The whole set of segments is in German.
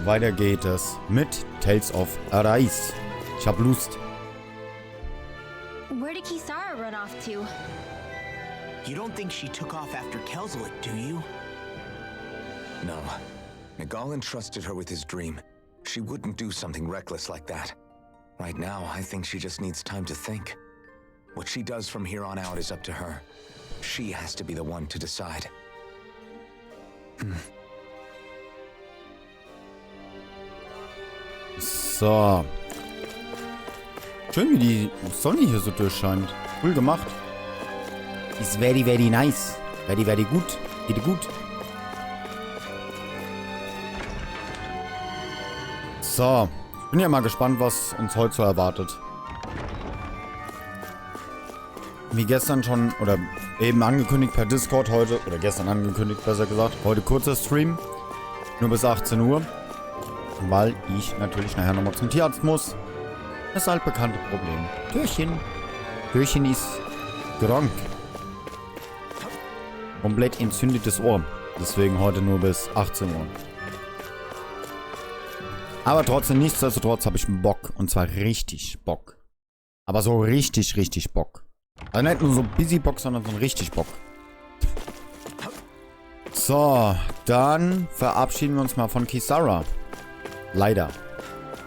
weiter geht es mit Tales of Arise. Ich hab Lust. Where did Kisara run off to? You don't think she took off after Kelzelik, do you? No. Nagal entrusted her with his dream. She wouldn't do something reckless like that. Right now, I think she just needs time to think. What she does from here on out is up to her. She has to be the one to decide. So. Schön, wie die Sonne hier so durchscheint. Cool gemacht. Ist very, very nice. Very, very gut. Geht gut. So. Bin ja mal gespannt, was uns heute so erwartet. Wie gestern schon, oder eben angekündigt per Discord heute, oder gestern angekündigt, besser gesagt, heute kurzer Stream. Nur bis 18 Uhr. Weil ich natürlich nachher nochmal zum Tierarzt muss. Das altbekannte Problem. Türchen. Türchen ist krank. Komplett entzündetes Ohr. Deswegen heute nur bis 18 Uhr. Aber trotzdem, nichtsdestotrotz habe ich Bock. Und zwar richtig Bock. Aber so richtig, richtig Bock. Also nicht nur so busy Bock, sondern so ein richtig Bock. So, dann verabschieden wir uns mal von Kisara. Leider.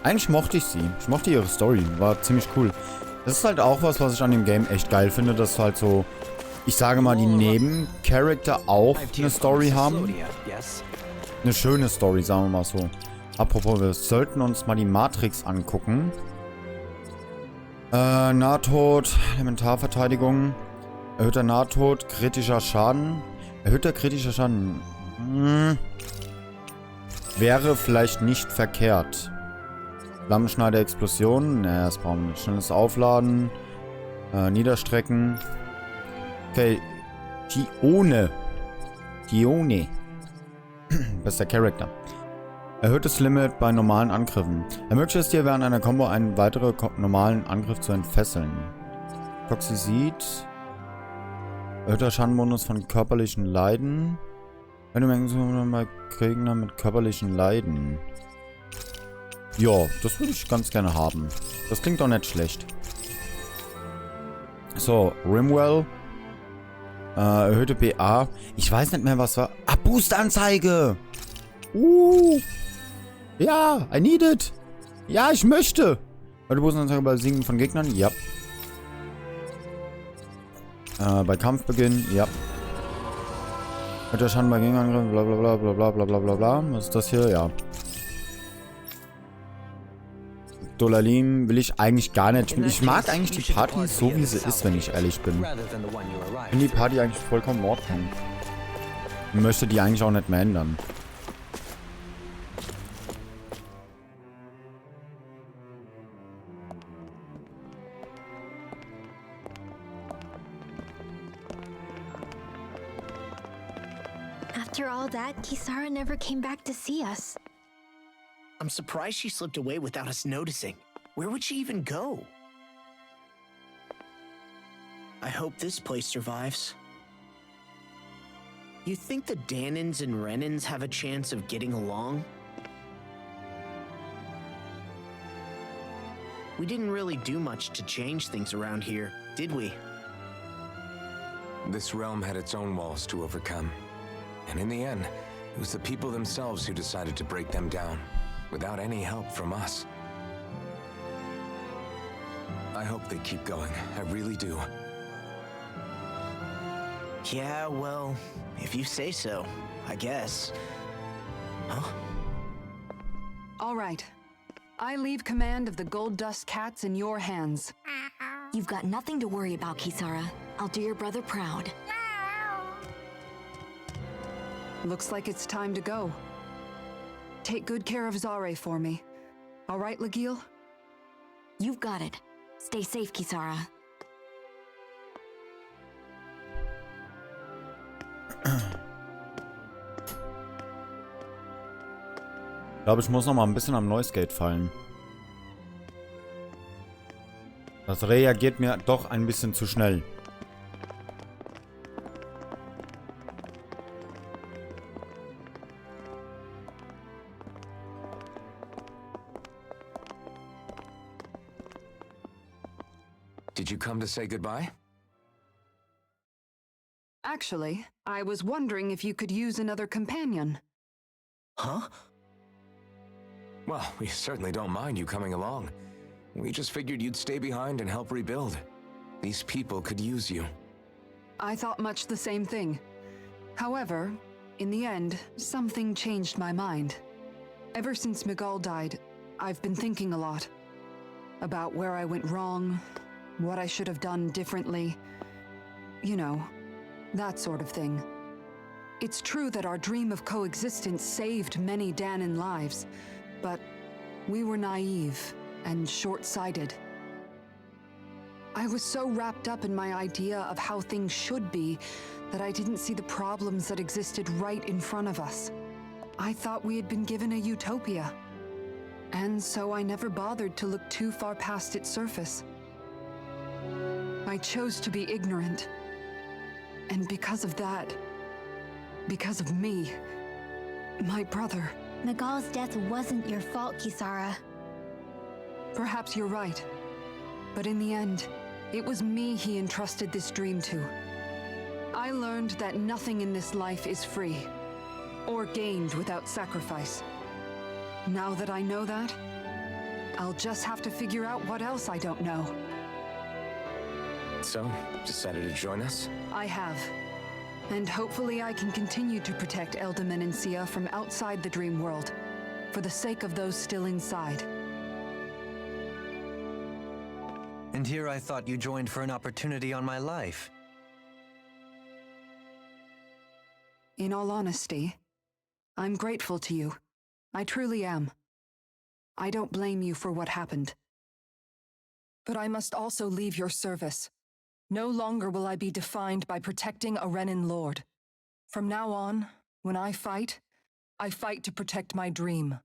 Eigentlich mochte ich sie. Ich mochte ihre Story. War ziemlich cool. Das ist halt auch was ich an dem Game echt geil finde, dass halt so, ich sage mal, die Nebencharakter auch eine Story haben. Eine schöne Story, sagen wir mal so. Apropos, wir sollten uns mal die Matrix angucken. Nahtod, Elementarverteidigung, erhöhter Nahtod, kritischer Schaden. Erhöhter kritischer Schaden. Wäre vielleicht nicht verkehrt. Flammenschneider, Explosion. Naja, das brauchen wir nicht. Schnelles Aufladen. Niederstrecken. Okay. Dione. Bester Charakter. Erhöhtes Limit bei normalen Angriffen. Ermöglicht es dir während einer Combo einen weiteren normalen Angriff zu entfesseln. Toxizid. Erhöhter Schadenbonus von körperlichen Leiden. Wenn du Mengen bei Gegnern mit körperlichen Leiden. Ja, das würde ich ganz gerne haben. Das klingt doch nicht schlecht. So, Rimwell. Erhöhte BA. Ich weiß nicht mehr, was war. Ah, Boost-Anzeige! Ja, I need it. Ja, ich möchte. Bei der Boost-Anzeige bei Siegen von Gegnern? Ja. Bei Kampfbeginn? Ja. Mit der Schaden bei Gegenangriffen? Bla bla bla bla bla bla bla bla bla. Was ist das hier? Ja. Dolalim will ich eigentlich gar nicht spielen. Ich mag eigentlich die Party so, wie sie ist, wenn ich ehrlich bin. Ich finde die Party eigentlich vollkommen in Ordnung. Ich möchte die eigentlich auch nicht mehr ändern. After all that, Kisara never came back to see us. I'm surprised she slipped away without us noticing. Where would she even go? I hope this place survives. You think the Dahnans and Renans have a chance of getting along? We didn't really do much to change things around here, did we? This realm had its own walls to overcome. And in the end, it was the people themselves who decided to break them down, without any help from us. I hope they keep going. I really do. Yeah, well, if you say so, I guess. Huh? All right. I leave command of the Gold Dust Cats in your hands. You've got nothing to worry about, Kisara. I'll do your brother proud. Looks like it's time to go. Take good care of Zare for me. All right, Legil? You've got it. Stay safe, Kisara. Ich glaube, ich muss noch mal ein bisschen am Noise Gate fallen. Das reagiert mir doch ein bisschen zu schnell. Did you come to say goodbye? Actually, I was wondering if you could use another companion. Huh? Well, we certainly don't mind you coming along. We just figured you'd stay behind and help rebuild. These people could use you. I thought much the same thing. However, in the end, something changed my mind. Ever since Miguel died, I've been thinking a lot. About where I went wrong, what I should have done differently. You know, that sort of thing. It's true that our dream of coexistence saved many Dahnan lives, but we were naive and short-sighted. I was so wrapped up in my idea of how things should be that I didn't see the problems that existed right in front of us. I thought we had been given a utopia, and so I never bothered to look too far past its surface. I chose to be ignorant, and because of that, because of me, my brother... Miguel's death wasn't your fault, Kisara. Perhaps you're right, but in the end, it was me he entrusted this dream to. I learned that nothing in this life is free, or gained without sacrifice. Now that I know that, I'll just have to figure out what else I don't know. So, decided to join us? I have. And hopefully I can continue to protect Elda Menencia from outside the dream world, for the sake of those still inside. And here I thought you joined for an opportunity on my life. In all honesty, I'm grateful to you. I truly am. I don't blame you for what happened. But I must also leave your service. No longer will I be defined by protecting a Renan Lord. From now on, when I fight to protect my dream.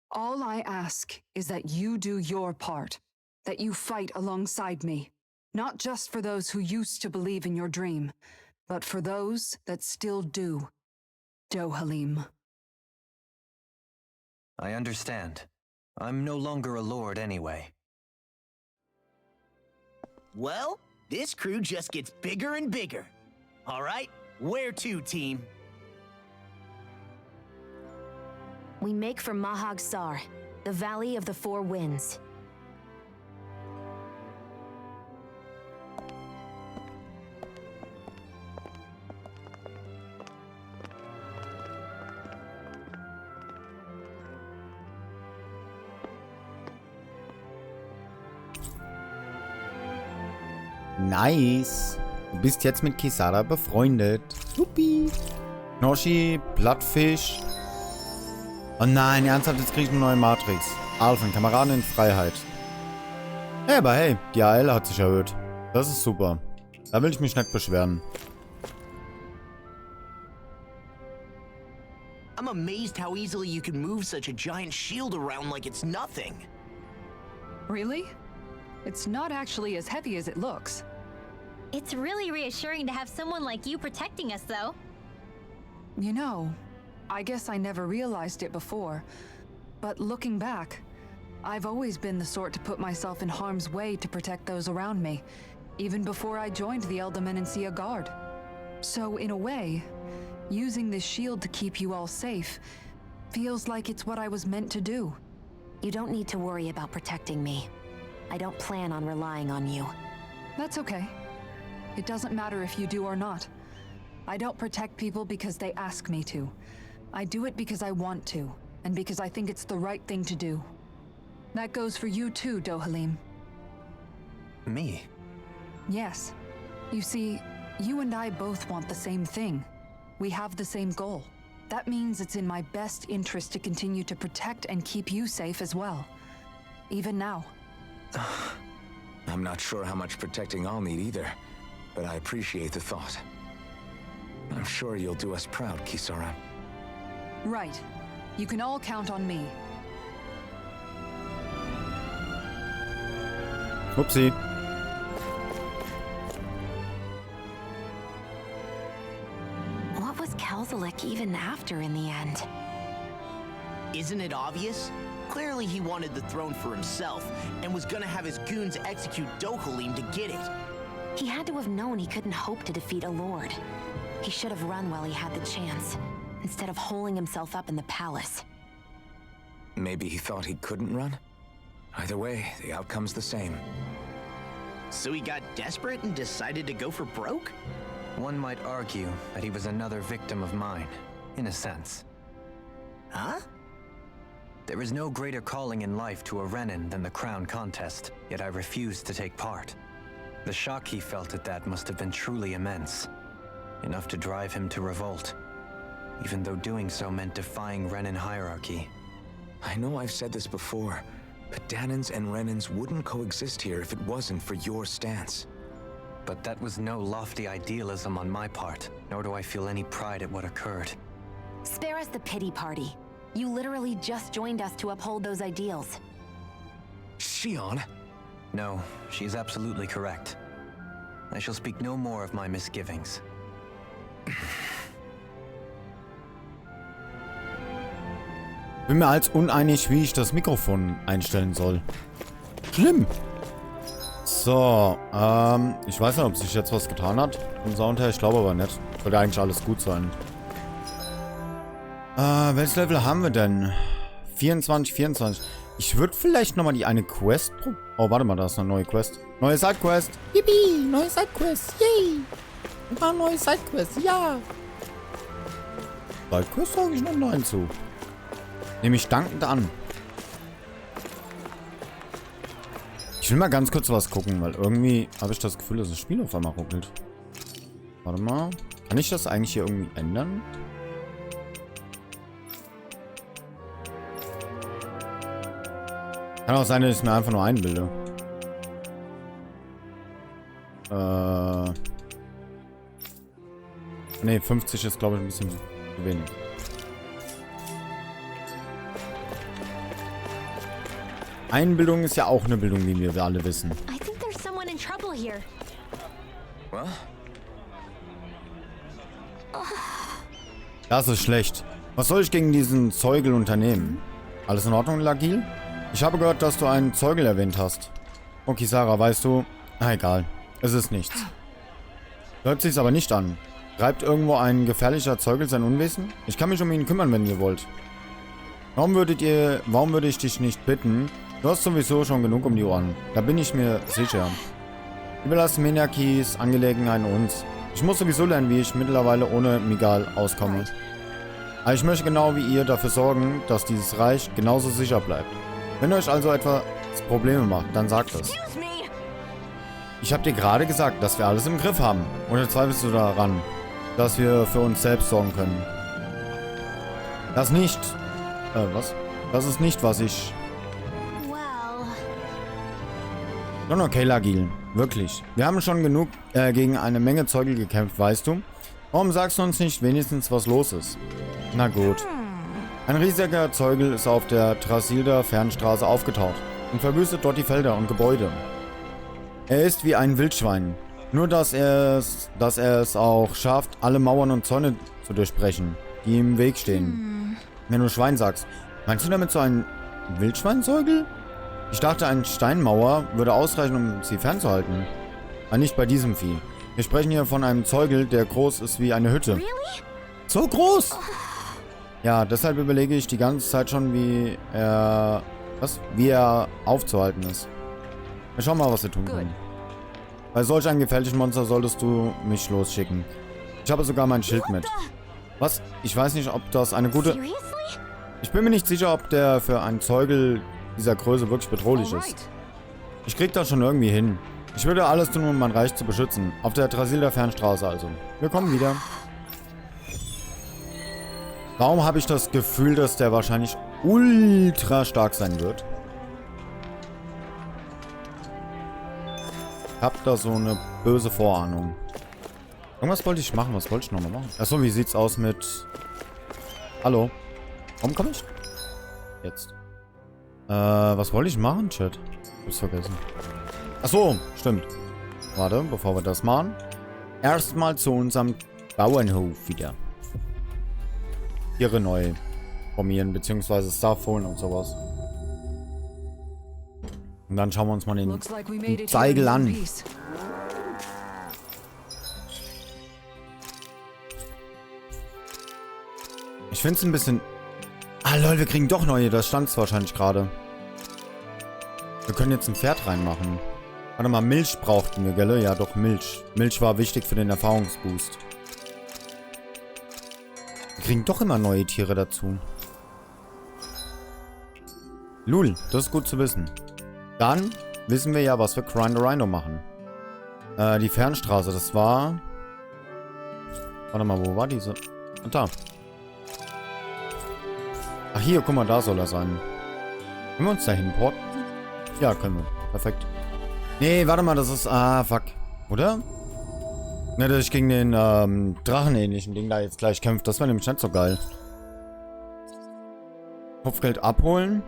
All I ask is that you do your part, that you fight alongside me, not just for those who used to believe in your dream, but for those that still do. Dohalim. I understand. I'm no longer a lord anyway. Well, this crew just gets bigger and bigger. All right, where to, team? We make for Mahag Sar, the Valley of the Four Winds. Nice. Du bist jetzt mit Kisara befreundet. Supi. Knoschi, Plattfisch. Oh nein, ernsthaft, jetzt krieg ich eine neue Matrix. Alphen, Kameraden in Freiheit. Ja, aber hey, die AL hat sich erhöht. Das ist super. Da will ich mich nicht beschweren. I'm amazed how easily you can move such a giant shield around like it's nothing. Really? It's not actually as heavy as it looks. It's really reassuring to have someone like you protecting us, though. You know, I guess I never realized it before, but looking back, I've always been the sort to put myself in harm's way to protect those around me, even before I joined the Elda Menencia Guard. So in a way, using this shield to keep you all safe feels like it's what I was meant to do. You don't need to worry about protecting me. I don't plan on relying on you. That's okay. It doesn't matter if you do or not. I don't protect people because they ask me to. I do it because I want to, and because I think it's the right thing to do. That goes for you too, Dohalim. Me? Yes. You see, you and I both want the same thing. We have the same goal. That means it's in my best interest to continue to protect and keep you safe as well. Even now. I'm not sure how much protecting I'll need either, but I appreciate the thought. I'm sure you'll do us proud, Kisara. Right. You can all count on me. Upsi. What was Kelzalik even after in the end? Isn't it obvious? Clearly he wanted the throne for himself, and was gonna have his goons execute Dohalim to get it. He had to have known he couldn't hope to defeat a lord. He should have run while he had the chance, instead of holding himself up in the palace. Maybe he thought he couldn't run? Either way, the outcome's the same. So he got desperate and decided to go for broke? One might argue that he was another victim of mine, in a sense. Huh? There is no greater calling in life to a Renin than the crown contest, yet I refused to take part. The shock he felt at that must have been truly immense. Enough to drive him to revolt, even though doing so meant defying Renin hierarchy. I know I've said this before, but Dahnans and Renins wouldn't coexist here if it wasn't for your stance. But that was no lofty idealism on my part, nor do I feel any pride at what occurred. Spare us the pity party. You literally just joined us to uphold those ideals. Shion? No, she's absolutely correct. I shall speak no more of my misgivings. Bin mir als uneinig, wie ich das Mikrofon einstellen soll. Schlimm. So, ich weiß nicht, ob sich jetzt was getan hat. Vom Sound her, ich glaube aber nicht. Sollte eigentlich alles gut sein. Welches Level haben wir denn? 24, 24. Ich würde vielleicht nochmal die eine Quest... Oh, warte mal, da ist eine neue Quest. Neue Sidequest. Yippie, neue Sidequest. Yay. Ein paar neue Sidequests, ja. Sidequest sage ich noch nein zu. Nehme ich dankend an. Ich will mal ganz kurz was gucken, weil irgendwie habe ich das Gefühl, dass das Spiel auf einmal ruckelt. Warte mal. Kann ich das eigentlich hier irgendwie ändern? Kann auch sein, dass ich es mir einfach nur einbilde. Ne, 50 ist, glaube ich, ein bisschen zu wenig. Einbildung ist ja auch eine Bildung, wie wir alle wissen. I think there's someone in trouble here. Well? Das ist schlecht. Was soll ich gegen diesen Zeugel unternehmen? Alles in Ordnung, Lagil? Ich habe gehört, dass du einen Zeugel erwähnt hast. Okay, Sarah, weißt du... Na, egal. Es ist nichts. Hört sich's aber nicht an. Treibt irgendwo ein gefährlicher Zeugel sein Unwesen? Ich kann mich um ihn kümmern, wenn ihr wollt. Warum würde ich dich nicht bitten? Du hast sowieso schon genug um die Ohren. Da bin ich mir sicher. Überlass Menakis Angelegenheiten uns. Ich muss sowieso lernen, wie ich mittlerweile ohne Migal auskomme. Aber ich möchte genau wie ihr dafür sorgen, dass dieses Reich genauso sicher bleibt. Wenn euch also etwas Probleme macht, dann sagt es. Ich habe dir gerade gesagt, dass wir alles im Griff haben. Oder zweifelst du daran, dass wir für uns selbst sorgen können? Das nicht... was? Das ist nicht, was ich... Schon okay, Lagil. Wirklich. Wir haben schon genug gegen eine Menge Zeugel gekämpft, weißt du? Warum sagst du uns nicht wenigstens, was los ist? Na gut. Ein riesiger Zeugel ist auf der Trasilder Fernstraße aufgetaucht und verwüstet dort die Felder und Gebäude. Er ist wie ein Wildschwein. Nur, dass er es auch schafft, alle Mauern und Zäune zu durchbrechen, die im Weg stehen. Wenn du Schwein sagst, meinst du damit so ein Wildschweinzeugel? Ich dachte, eine Steinmauer würde ausreichen, um sie fernzuhalten. Aber nicht bei diesem Vieh. Wir sprechen hier von einem Zeugel, der groß ist wie eine Hütte. So groß! Ja, deshalb überlege ich die ganze Zeit schon, wie er aufzuhalten ist. Wir schauen mal, was wir tun können. Bei solch einem gefährlichen Monster solltest du mich losschicken. Ich habe sogar mein Schild mit. Was? Ich weiß nicht, ob das eine gute... Ich bin mir nicht sicher, ob der für einen Zeugel dieser Größe wirklich bedrohlich ist. Ich krieg das schon irgendwie hin. Ich würde alles tun, um mein Reich zu beschützen. Auf der Trasilder Fernstraße also. Wir kommen wieder. Warum habe ich das Gefühl, dass der wahrscheinlich ultra stark sein wird? Ich hab da so eine böse Vorahnung. Irgendwas wollte ich machen. Was wollte ich nochmal machen? Achso, wie sieht's aus mit... Hallo? Warum komme ich? Jetzt. Was wollte ich machen, Chat? Ich hab's vergessen. Achso, stimmt. Warte, bevor wir das machen. Erstmal zu unserem Bauernhof wieder. Ihre neue. formieren, beziehungsweise Stuff holen und sowas. Und dann schauen wir uns mal den Zeigel an. Ich finde es ein bisschen... Ah, lol, wir kriegen doch neue. Das stand es wahrscheinlich gerade. Wir können jetzt ein Pferd reinmachen. Warte mal, Milch brauchten wir, gell? Ja, doch, Milch. Milch war wichtig für den Erfahrungsboost. Wir kriegen doch immer neue Tiere dazu. Lul, das ist gut zu wissen. Dann wissen wir ja, was wir Grind Rhino machen. Die Fernstraße, das war... Warte mal, wo war diese? Ah, da. Ach, hier, guck mal, da soll er sein. Können wir uns da hinporten? Ja, können wir. Perfekt. Nee, warte mal, das ist... Ah, fuck. Oder? Ne, dass ich gegen den drachenähnlichen Ding da jetzt gleich kämpfe. Das wäre nämlich nicht so geil. Kopfgeld abholen.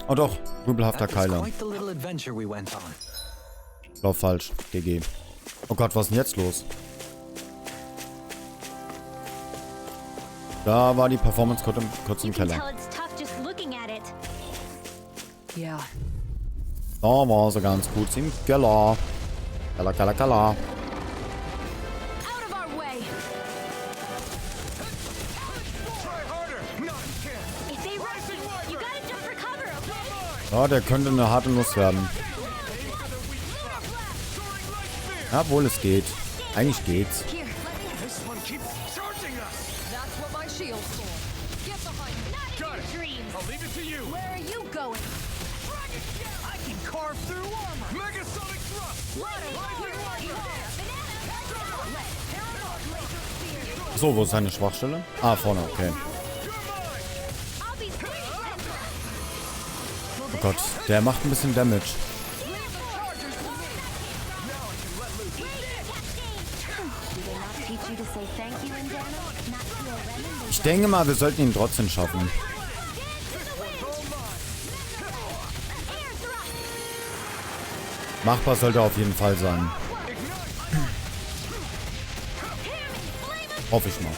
Oh doch, rübelhafter Keiler. Lauf falsch. GG. Oh Gott, was ist denn jetzt los? Da war die Performance kurz im Keller. Ja. Da war sie ganz gut im Keller. Keller. Ja, der könnte eine harte Nuss werden. Jawohl, es geht. Eigentlich geht's. So, wo ist seine Schwachstelle? Ah, vorne, okay. Oh Gott, der macht ein bisschen Damage. Ich denke mal, wir sollten ihn trotzdem schaffen. Machbar sollte auf jeden Fall sein. Hoffe ich mal.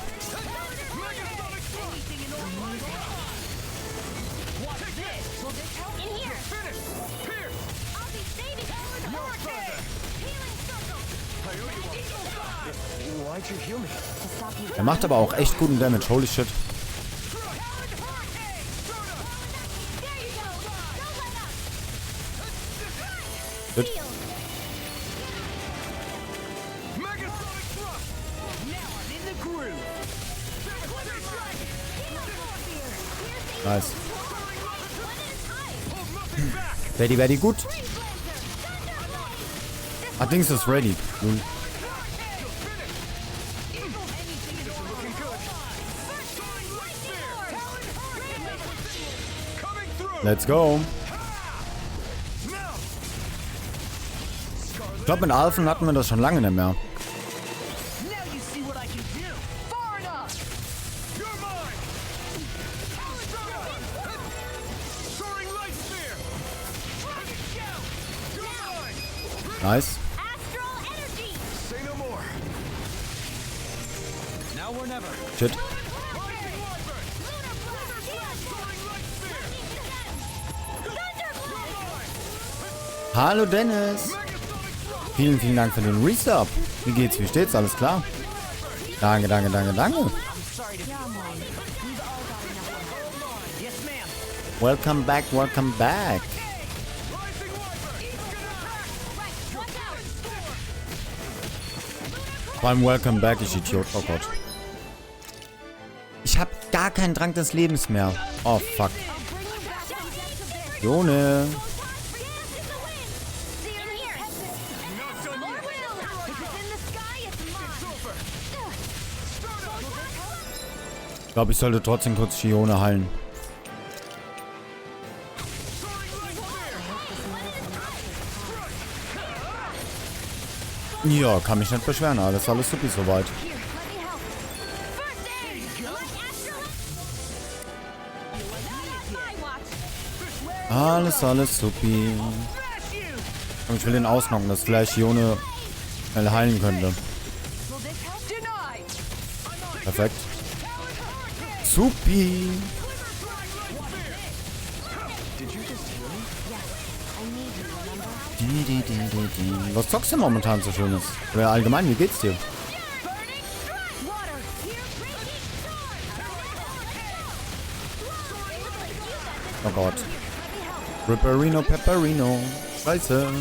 Er macht aber auch echt guten Damage. Holy shit. Shit. Nice. Very gut. Ah, Dings ist ready. Nun. Let's go. Ich glaube, mit Alphen hatten wir das schon lange nicht mehr. Nice. Shit. Hallo Dennis. Vielen Dank für den Resub. Wie geht's? Wie steht's? Alles klar? Danke. Welcome back. Vor allem welcome back, ich Idiot. Oh Gott. Ich hab gar keinen Drang des Lebens mehr. Oh, fuck. Jone. Ich glaube, ich sollte trotzdem kurz Shione heilen. Ja, kann mich nicht beschweren. Alles supi soweit. Alles supi. Und ich will den ausnocken, dass vielleicht Shione schnell heilen könnte. Perfekt. Supi. Was zockst du momentan so Schönes? Oder allgemein, wie geht's dir? Oh Gott. Ripperino, Pepperino. Scheiße.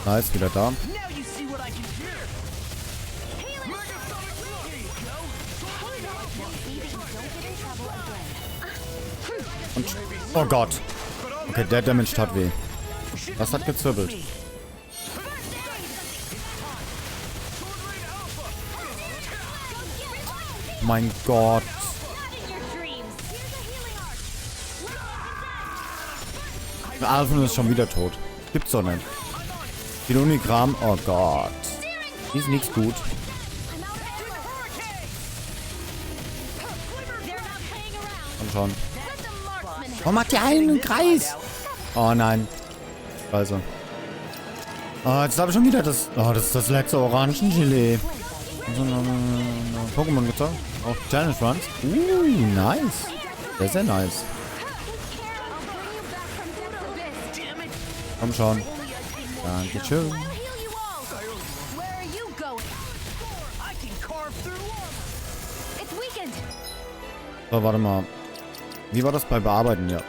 Nice, wieder da. Und, oh Gott. Okay, der Damage tat weh. Das hat gezwirbelt. Mein Gott. Alphen ist schon wieder tot. Gibt's doch nicht. Die Unigramm. Oh Gott. Die ist nichts gut. Komm schon. Warum macht ihr einen Kreis? Oh nein. Also. Oh, jetzt habe ich schon wieder das. Oh, das ist das letzte Orangengelee. Pokémon gezogen. Auch Challenge Runs. Nice. Sehr, sehr nice. Komm schon. Dankeschön. So, warte mal. Wie war das bei Bearbeiten? Ja.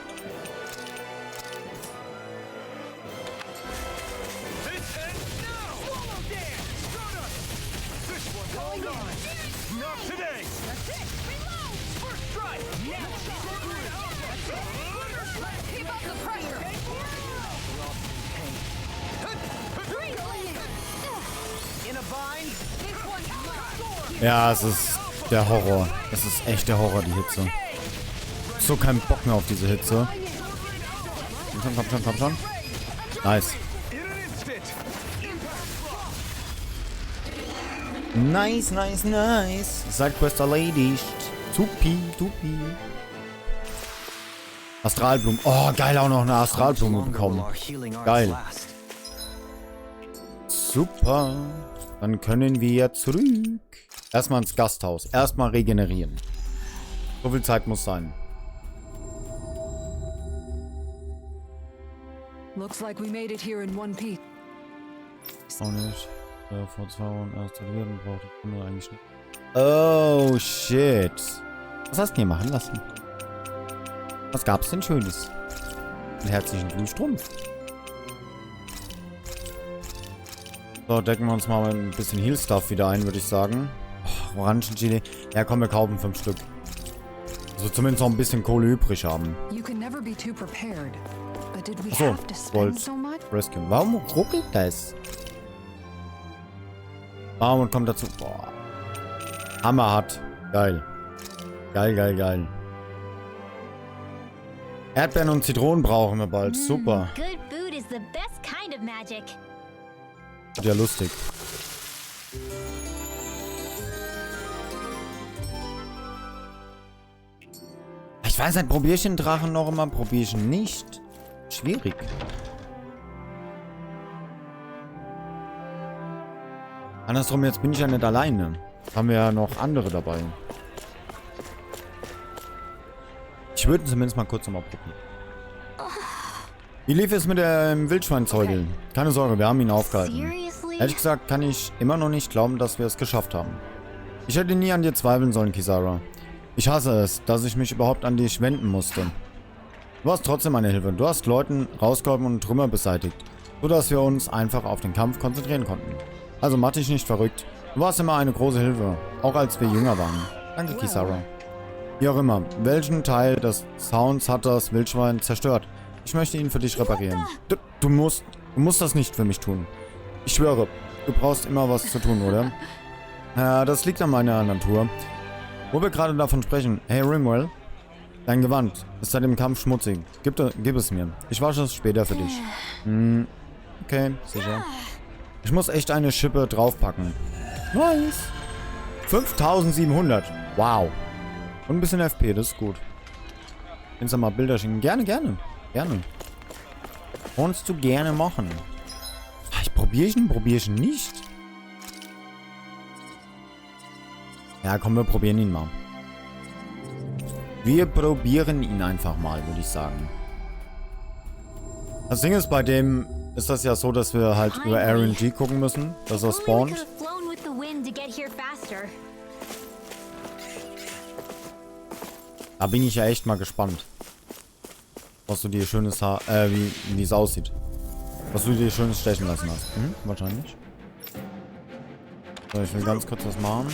Ja, es ist der Horror. Es ist echt der Horror, die Hitze. So kein Bock mehr auf diese Hitze. Komm schon, komm schon, komm schon. Nice. Nice, nice, nice. Sidequest erledigt. Supi, supi. Astralblumen. Oh, geil, auch noch eine Astralblume bekommen. Geil. Super. Dann können wir zurück. Erstmal ins Gasthaus. Erstmal regenerieren. So viel Zeit muss sein. Looks like we made it here in one piece. Auch nicht. Vor 2 Wochen erst werden braucht ich nur eigentlich nicht. Oh, shit. Was hast du hier machen lassen? Was gab's denn Schönes? Einen herzlichen Glühstrumpf. So, decken wir uns mal ein bisschen Heal-Stuff wieder ein, würde ich sagen. Oh, Orangengelee. Ja, komm, wir kaufen 5 Stück. Also zumindest noch ein bisschen Kohle übrig haben. Achso, Gold. Rescue. Warum ruckelt das? Und kommt dazu. Boah. Hammerhart. Geil. Geil, geil, geil. Erdbeeren und Zitronen brauchen wir bald. Super. Good food is the best kind of magic. Wird ja lustig. Ich weiß nicht, probier ich den Drachen noch immer, probier ich ihn nicht. Schwierig. Andersrum, jetzt bin ich ja nicht alleine. Haben wir ja noch andere dabei. Ich würde zumindest mal kurz nochmal probieren. Wie lief es mit dem Wildschweinzeugel? Keine Sorge, wir haben ihn aufgehalten. Ehrlich gesagt kann ich immer noch nicht glauben, dass wir es geschafft haben. Ich hätte nie an dir zweifeln sollen, Kisara. Ich hasse es, dass ich mich überhaupt an dich wenden musste. Du warst trotzdem eine Hilfe. Du hast Leuten rausgeholfen und Trümmer beseitigt, sodass wir uns einfach auf den Kampf konzentrieren konnten. Also mach dich nicht verrückt. Du warst immer eine große Hilfe, auch als wir jünger waren. Danke, Kisara. Wie auch immer, welchen Teil des Sounds hat das Wildschwein zerstört? Ich möchte ihn für dich reparieren. Du musst das nicht für mich tun. Ich schwöre, du brauchst immer was zu tun, oder? Ja, das liegt an meiner Natur. Wo wir gerade davon sprechen. Hey, Ringwell. Dein Gewand ist seit dem Kampf schmutzig. Gib es mir. Ich wasche es später für dich. Okay, sicher. Ich muss echt eine Schippe draufpacken. Nice. 5700. Wow. Und ein bisschen FP, das ist gut. Kannst du mal Bilder schicken? Gerne, gerne. Gerne. Kannst du gerne machen. probiere ich ihn nicht. Ja, komm, wir probieren ihn mal. Wir probieren ihn einfach mal, würde ich sagen. Das Ding ist, bei dem ist das ja so, dass wir halt über RNG gucken müssen, dass er spawnt. Da bin ich ja echt mal gespannt. Was du dir schönes Haar, wie es aussieht. Was du dir schönes stechen lassen hast. Hm? Wahrscheinlich. So, ich will ganz kurz was machen.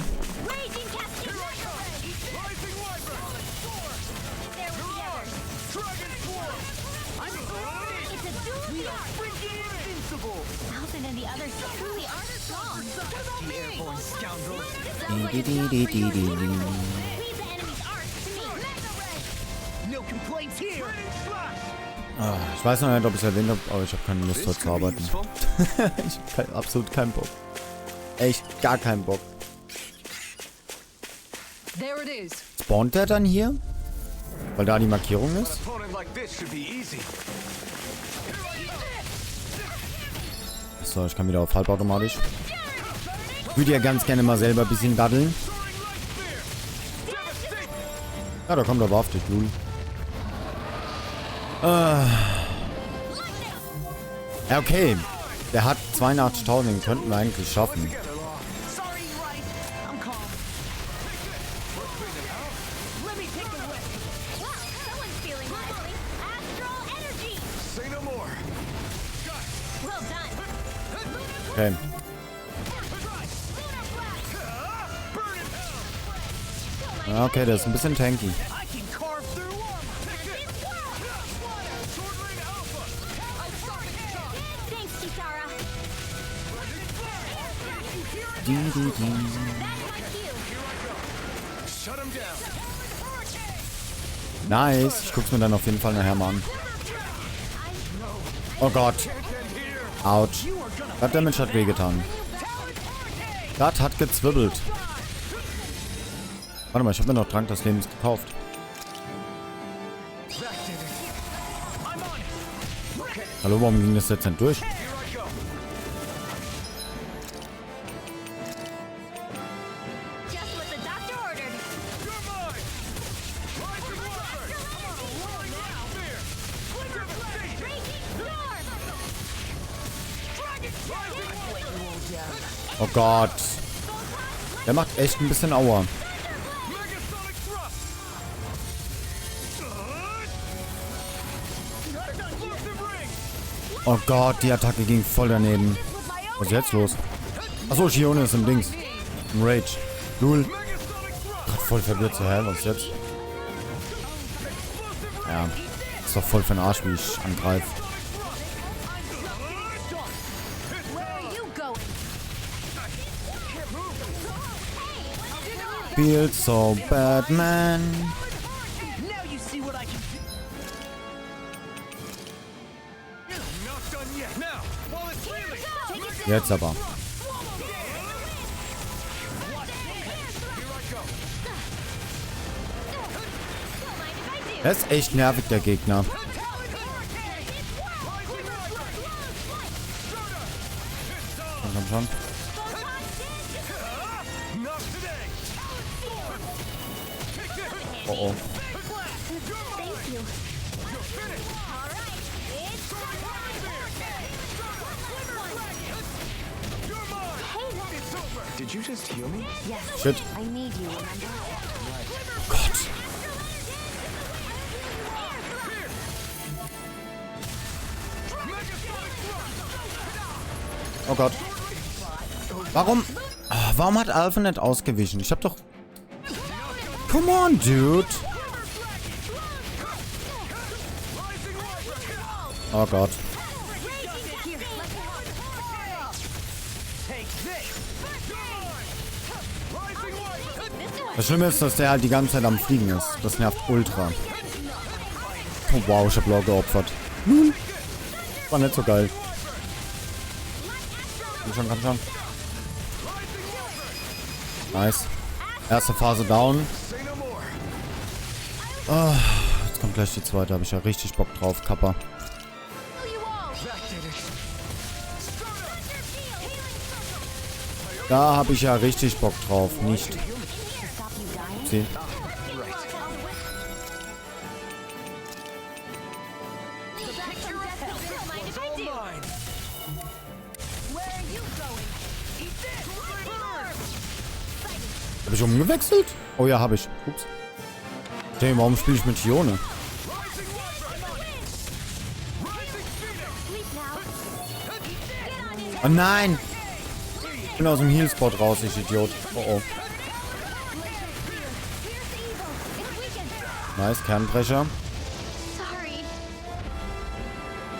Ich weiß noch nicht, ob ich es erwähnt habe, aber ich habe keine Lust heute zu arbeiten. Ich habe absolut keinen Bock. Echt gar keinen Bock. Spawnt der dann hier? Weil da die Markierung ist? So, ich kann wieder auf halbautomatisch. Ich würde ja ganz gerne mal selber ein bisschen daddeln. Ja, da kommt er wahrhaftig, Lul. Ja, okay. Der hat 82.000, den könnten wir eigentlich schaffen. Okay. Ja, okay, der ist ein bisschen tanky. Nice. Ich guck's mir dann auf jeden Fall nachher mal an. Oh Gott. Autsch. Das Damage hat wehgetan. Das hat gezwirbelt. Warte mal, ich habe mir noch Trank des Lebens gekauft. Hallo, warum ging das jetzt denn durch? Oh Gott. Der macht echt ein bisschen Aua. Oh Gott, die Attacke ging voll daneben. Was ist jetzt los? Achso, Shione ist im Dings. Im Rage. Lul. Grad voll verwirrt. Hä, was ist jetzt? Ja. Ist doch voll für den Arsch, wie ich angreife. Feels so bad, man. Jetzt aber. Er ist echt nervig, der Gegner. Komm schon. Oh oh. Did you just heal me? Shit. Gott. Oh Gott. Warum hat Alpha nicht ausgewichen? Ich hab doch... Come on, dude. Oh Gott. Das Schlimme ist, dass der halt die ganze Zeit am Fliegen ist. Das nervt ultra. Oh wow, ich hab Law geopfert. War nicht so geil. Komm schon. Nice. Erste Phase down. Oh, jetzt kommt gleich die zweite. Habe ich ja richtig Bock drauf, Kappa. Da habe ich ja richtig Bock drauf. Nicht. Sie. Habe ich umgewechselt? Oh ja, habe ich. Ups. Hey, warum spiele ich mit Ione? Oh nein! Ich bin aus dem Heal-Spot raus, ich Idiot. Oh oh. Nice, Kernbrecher.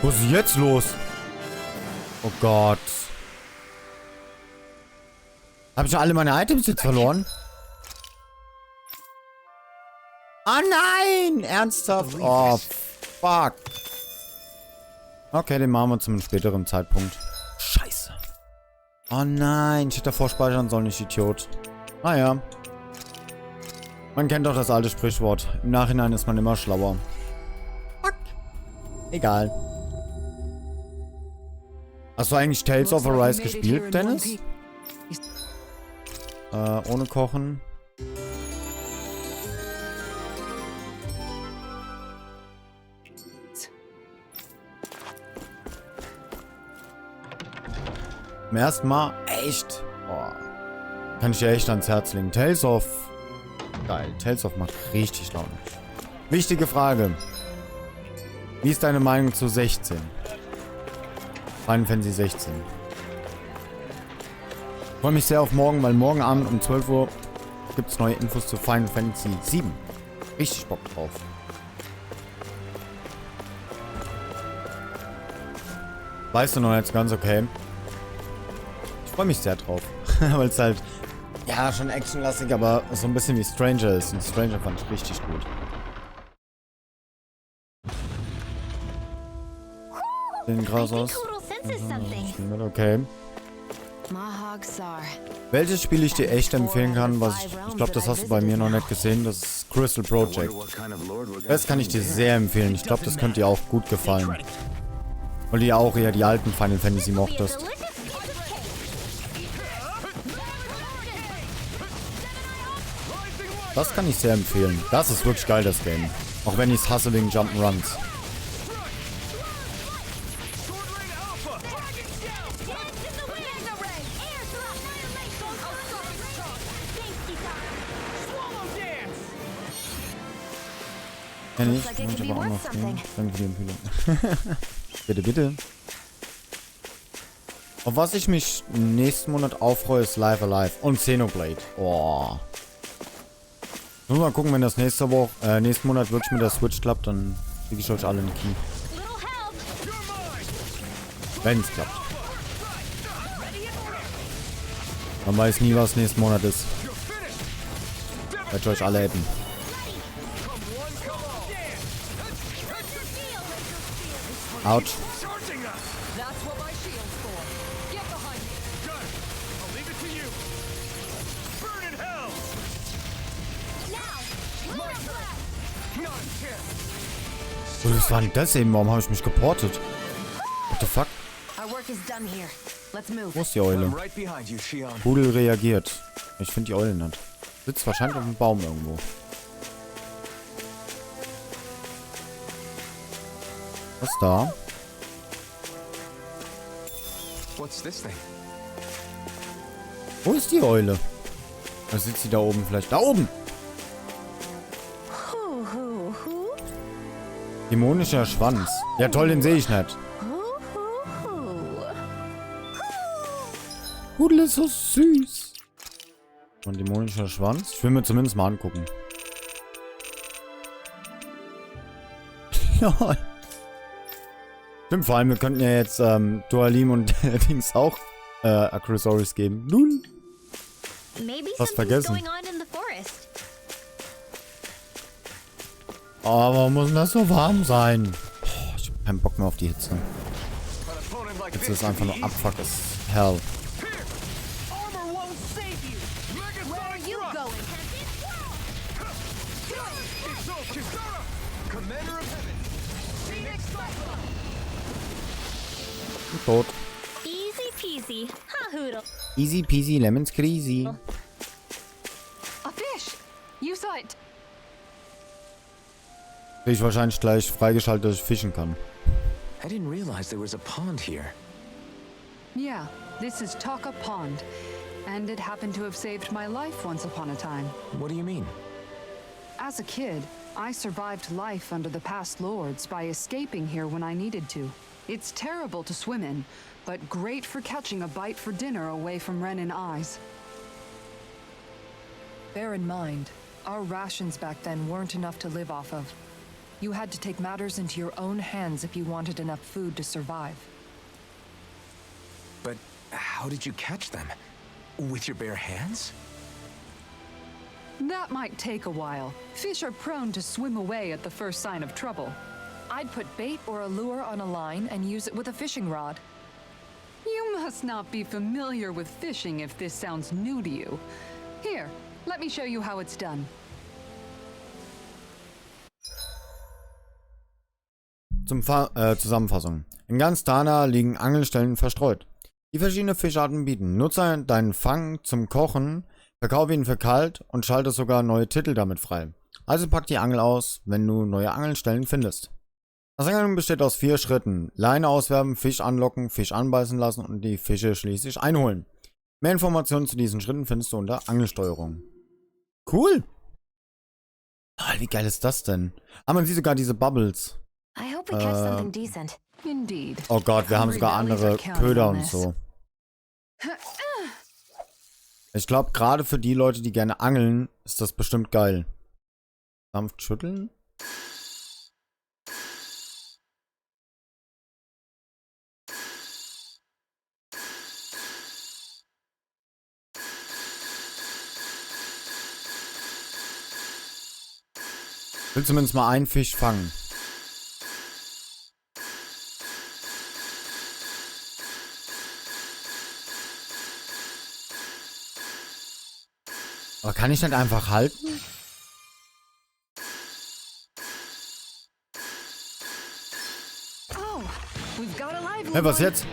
Wo ist sie jetzt los? Oh Gott. Habe ich alle meine Items jetzt verloren? Oh nein! Ernsthaft? Oh, fuck. Okay, den machen wir zu einem späteren Zeitpunkt. Scheiße. Oh nein, ich hätte davor speichern sollen, ich Idiot. Naja. Man kennt doch das alte Sprichwort. Im Nachhinein ist man immer schlauer. Fuck. Egal. Hast du eigentlich Tales of Arise gespielt, Dennis? Ohne Kochen. Zum ersten Mal? Echt? Boah. Kann ich dir echt ans Herz legen. Tales of... Geil. Tales of macht richtig Laune. Wichtige Frage. Wie ist deine Meinung zu 16? Final Fantasy 16. Ich freue mich sehr auf morgen, weil morgen Abend um 12 Uhr gibt es neue Infos zu Final Fantasy 7. Richtig Bock drauf. Weißt du noch jetzt ganz okay? Ich freue mich sehr drauf. Weil es halt, ja, schon actionlastig, aber so ein bisschen wie Stranger ist. Und Stranger fand ich richtig gut. Sehen krass aus. Okay. Welches Spiel ich dir echt empfehlen kann, was ich glaube, das hast du bei mir noch nicht gesehen, das ist Crystal Project. Das kann ich dir sehr empfehlen. Ich glaube, das könnte dir auch gut gefallen. Weil du ja auch eher die alten Final Fantasy mochtest. Das kann ich sehr empfehlen. Das ist wirklich geil, das Game. Auch wenn ich es hasse wegen Jump'n'Runs. Kenn ich. Muss ich aber auch noch nehmen. Danke für die Empfehlung. Bitte, bitte. Auf was ich mich nächsten Monat aufreue, ist Live Alive und Xenoblade. Oh. Muss mal gucken, wenn das nächsten Monat wirklich mit der Switch klappt, dann kriege ich euch alle einen Key. Wenn es klappt. Man weiß nie, was nächsten Monat ist. Werde ich euch alle hätten. Autsch. Oh, was war denn das eben? Warum habe ich mich geportet? What the fuck? Wo ist die Eule? Pudel reagiert. Ich finde die Eule nicht. Sitzt wahrscheinlich auf dem Baum irgendwo. Was ist da? Wo ist die Eule? Da sitzt sie da oben vielleicht. Da oben! Dämonischer Schwanz. Ja toll, den sehe ich nicht. Pudel ist so süß. Und dämonischer Schwanz. Ich will mir zumindest mal angucken. Ja. Stimmt, vor allem, wir könnten ja jetzt Dualim und Dings auch Accessories geben. Nun. Was vergessen. Oh, warum muss denn das so warm sein? Oh, ich hab keinen Bock mehr auf die Hitze. Hitze ist einfach nur Abfuck as hell. Tot. peasy. Ha hoodle. Easy peasy lemon squeezy. A fish! You saw it. Krieg ich wahrscheinlich gleich freigeschaltet, dass ich fischen kann. I didn't realize there was a pond here. Yeah, this is Taka Pond. And it happened to have saved my life once upon a time. What do you mean? As a kid, I survived life under the past lords by escaping here when I needed to. It's terrible to swim in, but great for catching a bite for dinner away from Renin eyes. Bear in mind, our rations back then weren't enough to live off of. You had to take matters into your own hands if you wanted enough food to survive. But how did you catch them? With your bare hands? That might take a while. Fish are prone to swim away at the first sign of trouble. I'd put bait or a lure on a line and use it with a fishing rod. You must not be familiar with fishing if this sounds new to you. Here, let me show you how it's done. Zusammenfassung. In ganz Dahna liegen Angelstellen verstreut, die verschiedene Fischarten bieten. Nutze deinen Fang zum Kochen, verkaufe ihn für kalt und schalte sogar neue Titel damit frei. Also pack die Angel aus, wenn du neue Angelstellen findest. Das Angeln besteht aus 4 Schritten. Leine auswerfen, Fisch anlocken, Fisch anbeißen lassen und die Fische schließlich einholen. Mehr Informationen zu diesen Schritten findest du unter Angelsteuerung. Cool! Wie geil ist das denn? Ah, man sieht sogar diese Bubbles. I hope we catch something decent. Indeed. Oh Gott, wir haben sogar andere Köder und so. Ich glaube, gerade für die Leute, die gerne angeln, ist das bestimmt geil. Sanft schütteln. Ich will zumindest mal einen Fisch fangen. Aber kann ich nicht einfach halten? Oh, we've got a live Hey, was jetzt?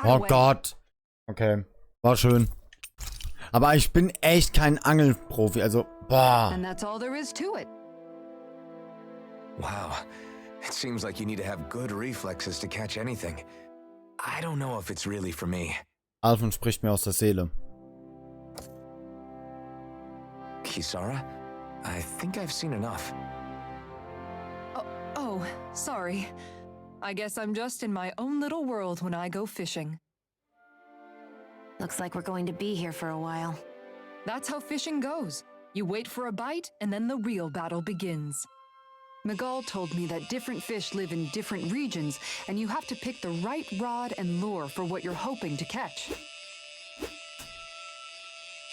Oh Gott. Okay. War schön. Aber ich bin echt kein Angelprofi, also, boah. And that's all there is to it. Wow. It seems like you need to have good reflexes to catch anything. I don't know if it's really for me. Alfon spricht mir aus der Seele. Kisara, I think I've seen enough. Oh, sorry. I guess I'm just in my own little world when I go fishing. Looks like we're going to be here for a while. That's how fishing goes. You wait for a bite, and then the real battle begins. Miguel told me that different fish live in different regions, and you have to pick the right rod and lure for what you're hoping to catch.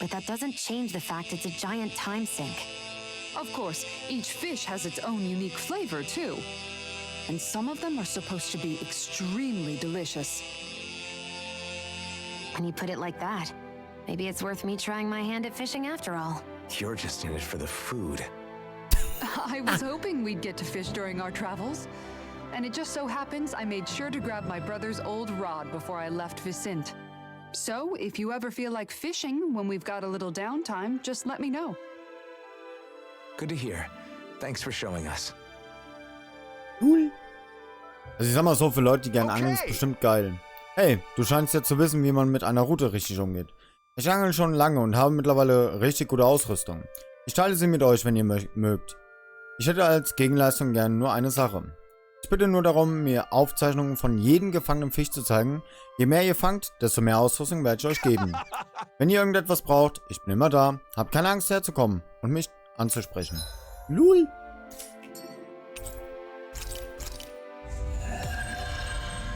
But that doesn't change the fact it's a giant time sink. Of course, each fish has its own unique flavor, too. And some of them are supposed to be extremely delicious. When you put it like that, maybe it's worth me trying my hand at fishing after all. You're just in it for the food. I was hoping we'd get to fish during our travels. And it just so happens I made sure to grab my brother's old rod before I left Vicente. So, if you ever feel like fishing when we've got a little downtime, just let me know. Good to hear. Thanks for showing us. Cool. Also ich sag mal so, für Leute, die gerne angeln, ist bestimmt geil. Hey, du scheinst ja zu wissen, wie man mit einer Route richtig umgeht. Ich angel schon lange und habe mittlerweile richtig gute Ausrüstung. Ich teile sie mit euch, wenn ihr mögt. Ich hätte als Gegenleistung gerne nur eine Sache. Ich bitte nur darum, mir Aufzeichnungen von jedem gefangenen Fisch zu zeigen. Je mehr ihr fangt, desto mehr Ausrüstung werde ich euch geben. Wenn ihr irgendetwas braucht, ich bin immer da. Habt keine Angst herzukommen und mich anzusprechen. Lul.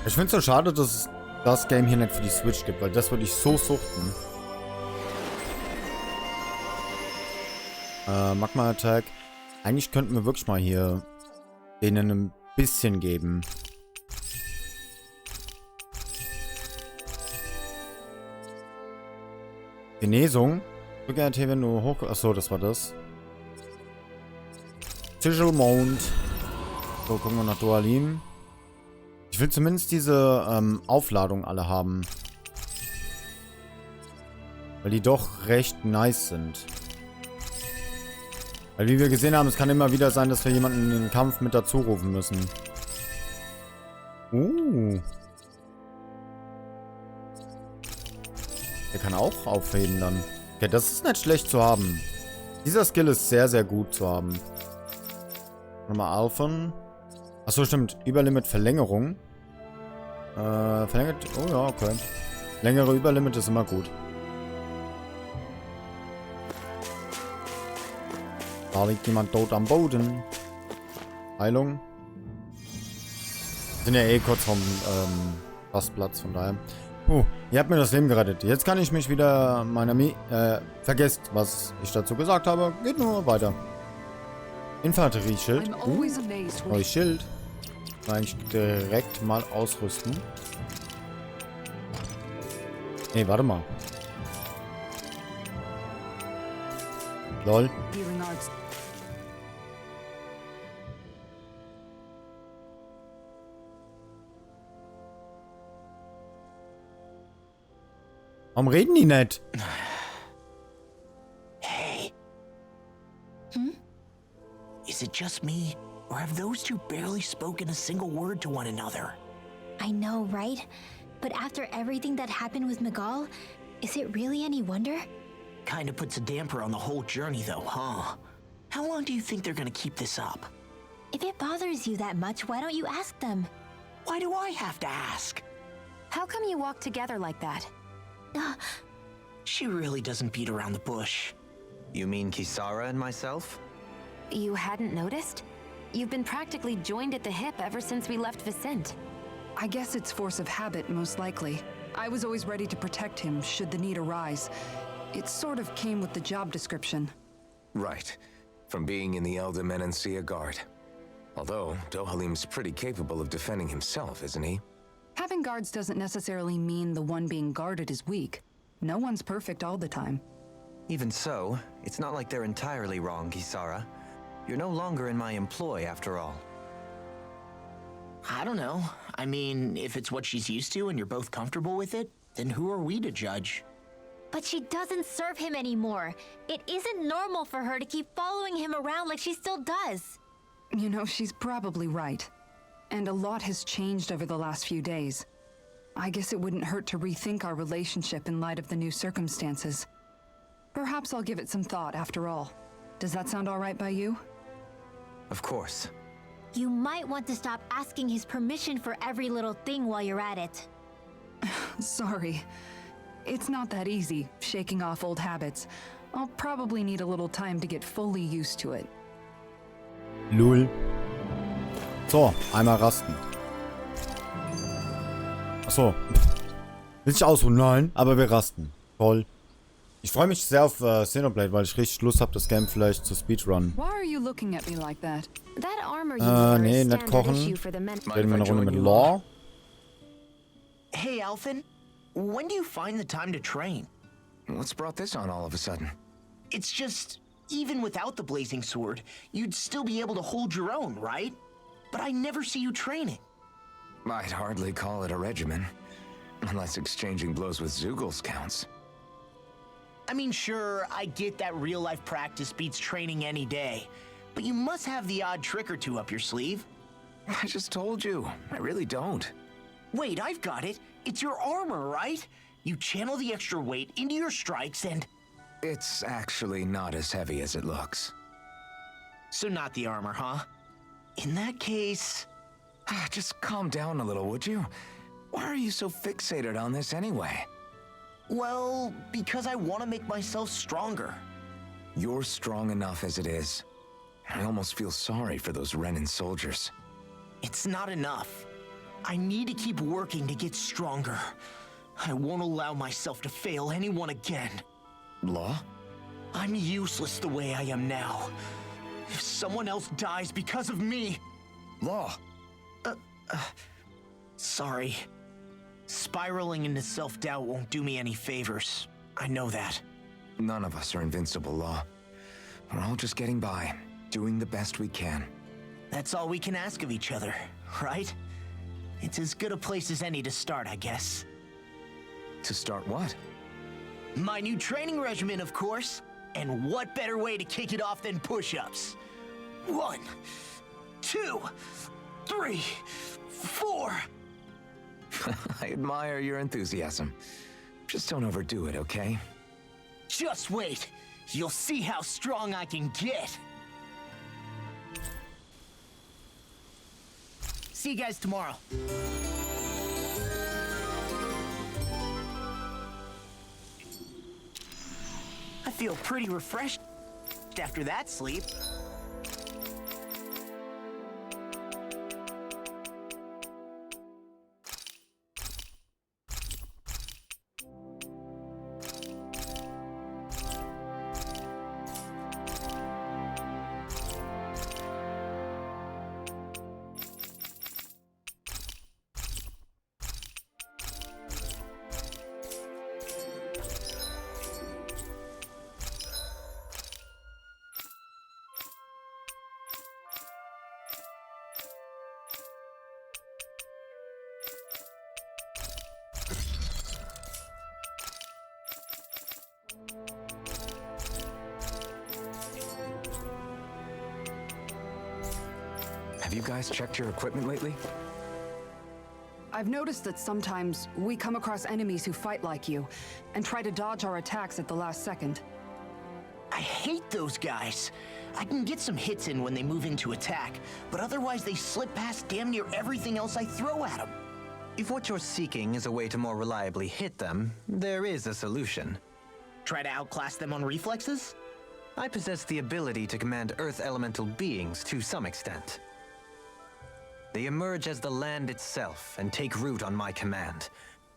Ich finde es so schade, dass es das Game hier nicht für die Switch gibt, weil das würde ich so suchten. Magma Attack. Eigentlich könnten wir wirklich mal hier denen ein bisschen geben. Genesung. Drücke RT, wenn du hoch... Achso, das war das. Tischelmond. So, gucken wir nach Dualim. Ich will zumindest diese Aufladung alle haben. Weil die doch recht nice sind. Weil wie wir gesehen haben, es kann immer wieder sein, dass wir jemanden in den Kampf mit dazu rufen müssen. Der kann auch aufheben dann. Okay, das ist nicht schlecht zu haben. Dieser Skill ist sehr, sehr gut zu haben. Nochmal Alphen. Achso, stimmt. Überlimit Verlängerung. Verlängert... Oh ja, okay. Längere Überlimit ist immer gut. Da liegt jemand tot am Boden. Heilung. Wir sind ja eh kurz vom Rastplatz, von daher. Ihr habt mir das Leben gerettet. Jetzt kann ich mich wieder meiner vergesst, was ich dazu gesagt habe. Geht nur weiter. Infanterieschild. Neues Schild. Kann ich direkt mal ausrüsten. Nee, warte mal. Lol. Warum reden die nicht? Hey. Is it just me, or have those two barely spoken a single word to one another? I know, right? But after everything that happened with Miguel, is it really any wonder? Kinda puts a damper on the whole journey though, huh? How long do you think they're gonna keep this up? If it bothers you that much, why don't you ask them? Why do I have to ask? How come you walk together like that? She really doesn't beat around the bush. You mean Kisara and myself? You hadn't noticed? You've been practically joined at the hip ever since we left Vicente. I guess it's force of habit, most likely. I was always ready to protect him, should the need arise. It sort of came with the job description. Right. From being in the Elder Menancia Guard. Although, Dohalim's pretty capable of defending himself, isn't he? Having guards doesn't necessarily mean the one being guarded is weak. No one's perfect all the time. Even so, it's not like they're entirely wrong, Kisara. You're no longer in my employ, after all. I don't know. I mean, if it's what she's used to and you're both comfortable with it, then who are we to judge? But she doesn't serve him anymore. It isn't normal for her to keep following him around like she still does. You know, she's probably right. And a lot has changed over the last few days. I guess it wouldn't hurt to rethink our relationship in light of the new circumstances. Perhaps I'll give it some thought after all. Does that sound all right by you? Of course. You might want to stop asking his permission for every little thing while you're at it. Sorry. It's not that easy, shaking off old habits. I'll probably need a little time to get fully used to it. Lul. So, einmal rasten. Achso. Will ich ausruhen? Nein, aber wir rasten. Toll. Ich freue mich sehr auf Xenoblade, weil ich richtig Lust habe, das Game vielleicht zu Speedrun. Why are you looking at me like that? That armor you wear nee, is nicht standard kochen. issue for the men. Reden wir eine Runde mit Law. Hey, Alphen. When do you find the time to train? What's brought this on all of a sudden? It's just, even without the blazing sword, you'd still be able to hold your own, right? But I never see you training. I'd hardly call it a regimen. Unless exchanging blows with Zeugles counts. I mean, sure, I get that real-life practice beats training any day. But you must have the odd trick or two up your sleeve. I just told you, I really don't. Wait, I've got it. It's your armor, right? You channel the extra weight into your strikes and... It's actually not as heavy as it looks. So not the armor, huh? In that case... Just calm down a little, would you? Why are you so fixated on this anyway? Well, because I want to make myself stronger. You're strong enough as it is. I almost feel sorry for those Renin soldiers. It's not enough. I need to keep working to get stronger. I won't allow myself to fail anyone again. Law? I'm useless the way I am now. If someone else dies because of me... Law! Sorry. Spiraling into self-doubt won't do me any favors. I know that. None of us are invincible, Law. We're all just getting by, doing the best we can. That's all we can ask of each other, right? It's as good a place as any to start, I guess. To start what? My new training regimen, of course. And what better way to kick it off than push-ups? 1, 2, 3, 4. I admire your enthusiasm. Just don't overdo it, okay? Just wait. You'll see how strong I can get. See you guys tomorrow. I feel pretty refreshed after that sleep. Have you guys checked your equipment lately? I've noticed that sometimes we come across enemies who fight like you and try to dodge our attacks at the last second. I hate those guys. I can get some hits in when they move into attack, but otherwise they slip past damn near everything else I throw at them. If what you're seeking is a way to more reliably hit them, there is a solution. Try to outclass them on reflexes? I possess the ability to command Earth elemental beings to some extent. They emerge as the land itself and take root on my command.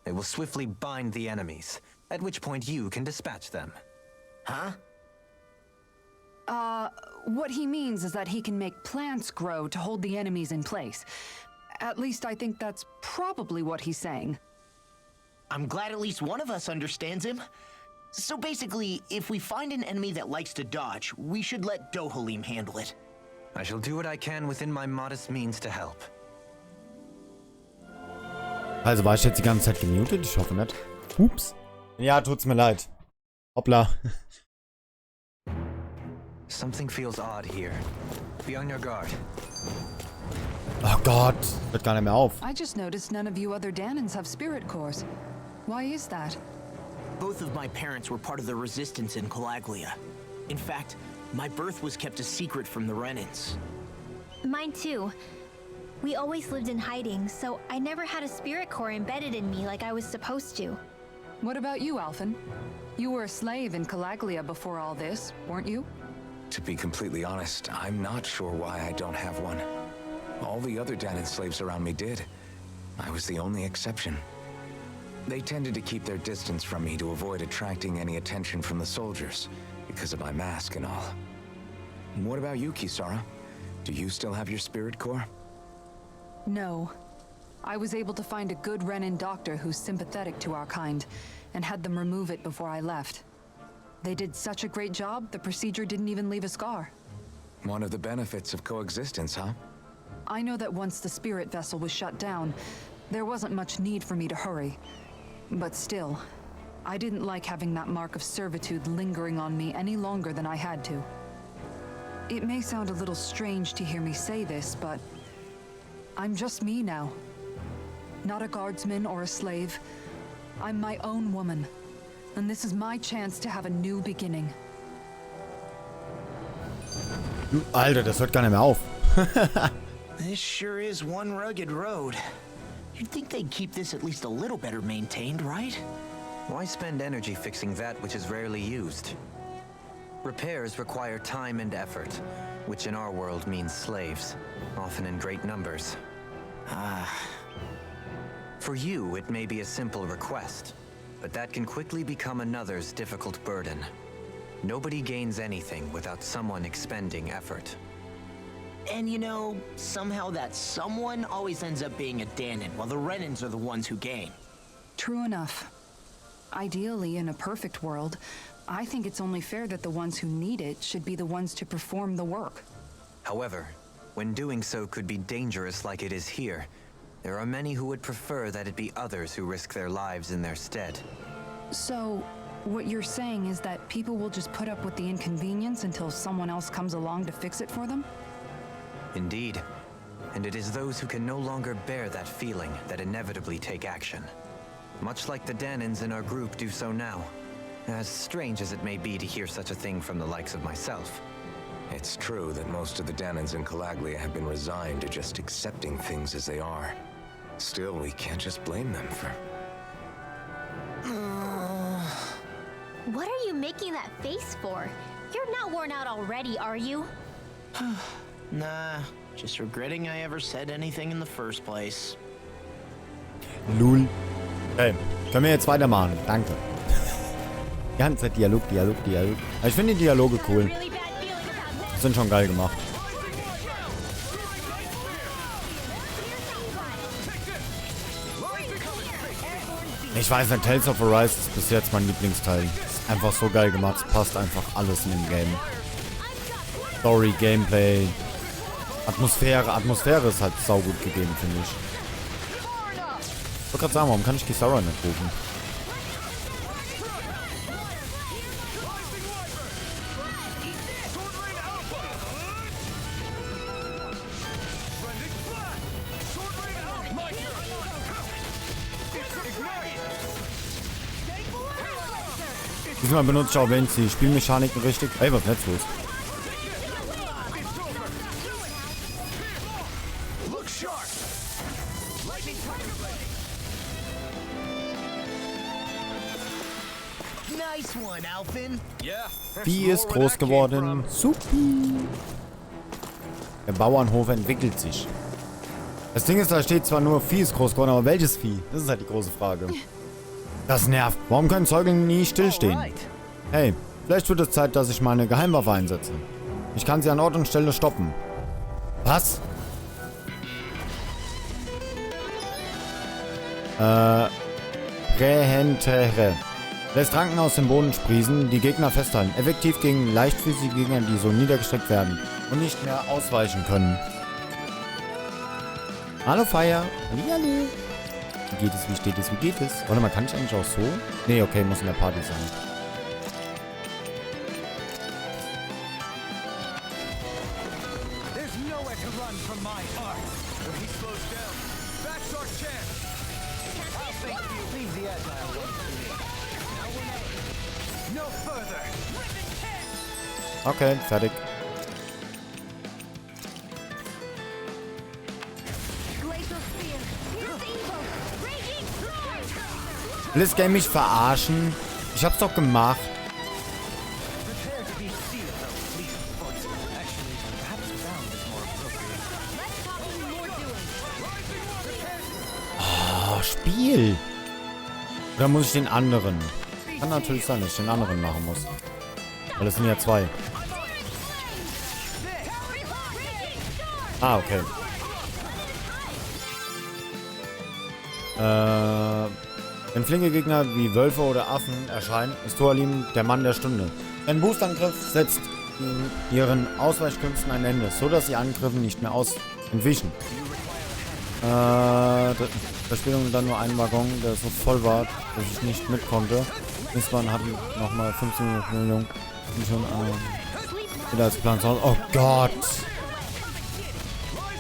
They will swiftly bind the enemies, at which point you can dispatch them. Huh? What he means is that he can make plants grow to hold the enemies in place. At least I think that's probably what he's saying. I'm glad at least one of us understands him. So basically, if we find an enemy that likes to dodge, we should let Dohalim handle it. I shall do what I can within my modest means to help. Also war ich jetzt die ganze Zeit gemutet? Ich hoffe nicht. Ups. Ja, tut's mir leid. Hoppla. Something feels odd here. Be on your guard. Oh Gott. Hört gar nicht mehr auf. I just noticed none of you other Dahnans have spirit cores. Why is that? Both of my parents were part of the resistance in Calaglia. In fact, my birth was kept a secret from the Renans. Mine too. We always lived in hiding, so I never had a spirit core embedded in me like I was supposed to. What about you, Alphen? You were a slave in Calaglia before all this, weren't you? To be completely honest, I'm not sure why I don't have one. All the other Dahnan slaves around me did. I was the only exception. They tended to keep their distance from me to avoid attracting any attention from the soldiers, because of my mask and all. What about you, Kisara? Do you still have your spirit core? No. I was able to find a good Renan doctor who's sympathetic to our kind, and had them remove it before I left. They did such a great job, the procedure didn't even leave a scar. One of the benefits of coexistence, huh? I know that once the spirit vessel was shut down, there wasn't much need for me to hurry. But still, I didn't like having that mark of servitude lingering on me any longer than I had to. It may sound a little strange to hear me say this, but I'm just me now. Not a guardsman or a slave. I'm my own woman. And this is my chance to have a new beginning. Alter, das hört gar nicht mehr auf. This sure is one rugged road. You'd think they'd keep this at least a little better maintained, right? Why spend energy fixing that which is rarely used? Repairs require time and effort, which in our world means slaves, often in great numbers. For you, it may be a simple request, but that can quickly become another's difficult burden. Nobody gains anything without someone expending effort. And you know, somehow that someone always ends up being a Dahnan, while the Renans are the ones who gain. True enough. Ideally, in a perfect world, I think it's only fair that the ones who need it should be the ones to perform the work. However, when doing so could be dangerous like it is here, there are many who would prefer that it be others who risk their lives in their stead. So, what you're saying is that people will just put up with the inconvenience until someone else comes along to fix it for them? Indeed. And it is those who can no longer bear that feeling that inevitably take action. Much like the Dahnans in our group do so now. As strange as it may be to hear such a thing from the likes of myself. It's true that most of the Dahnans in Calaglia have been resigned to just accepting things as they are. Still, we can't just blame them for... What are you making that face for? You're not worn out already, are you? Nah, just regretting I ever said anything in the first place. Lul. Okay, können wir jetzt weitermachen. Danke. Die ganze Zeit Dialog. Ich finde die Dialoge cool. Sind schon geil gemacht. Ich weiß nicht, Tales of Arise ist bis jetzt mein Lieblingsteil. Ist einfach so geil gemacht. Es passt einfach alles in dem Game. Story, Gameplay, Atmosphäre ist halt saugut gegeben, finde ich. Ich wollte gerade sagen, warum kann ich Kisara nicht rufen? Diesmal benutze ich auch wenigstens die Spielmechaniken richtig. Ey, was ist jetzt los? Wie ist groß geworden? Supi. Der Bauernhof entwickelt sich. Das Ding ist, da steht zwar nur Vieh ist groß geworden, aber welches Vieh? Das ist halt die große Frage. Das nervt. Warum können Säuglinge nie stillstehen? Hey, vielleicht wird es Zeit, dass ich meine Geheimwaffe einsetze. Ich kann sie an Ort und Stelle stoppen. Was? Prähentere. Lässt Ranken aus dem Boden sprießen, die Gegner festhalten. Effektiv gegen leichtfüßige Gegner, die so niedergestreckt werden und nicht mehr ausweichen können. Hallo Fire. Hallihallo. Wie geht es, wie steht es, wie geht es? Warte mal, kann ich eigentlich auch so? Nee, okay, muss in der Party sein. Okay, fertig. Will das Game mich verarschen? Ich hab's doch gemacht. Oh, Spiel. Oder muss ich den anderen? Kann natürlich sein, dass ich den anderen machen muss. Weil es sind ja zwei. Ah, okay. Wenn flinke Gegner wie Wölfe oder Affen erscheinen, ist Tualim der Mann der Stunde. Ein Boostangriff setzt ihren Ausweichkünsten ein Ende, so dass die Angriffen nicht mehr entwichen. Verspielung dann nur einen Waggon, der so voll war, dass ich nicht mit konnte. Nächstes hatten nochmal 15 Millionen. Wieder als Plan zu Hause. Oh Gott!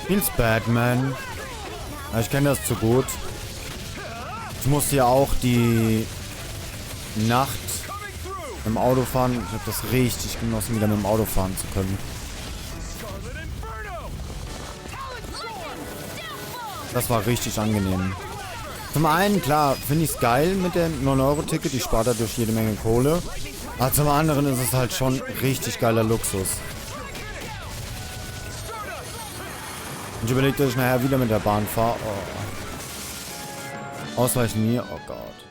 Feels bad, man. Ja, ich kenne das zu gut. Ich musste ja auch die Nacht im Auto fahren. Ich habe das richtig genossen, wieder mit dem Auto fahren zu können. Das war richtig angenehm. Zum einen, klar, finde ich es geil mit dem 9-Euro-Ticket. Ich spare dadurch jede Menge Kohle. Aber zum anderen ist es halt schon richtig geiler Luxus. Ich überlege, dass ich nachher wieder mit der Bahn fahre. Oh. Ausweichen mir, oh Gott.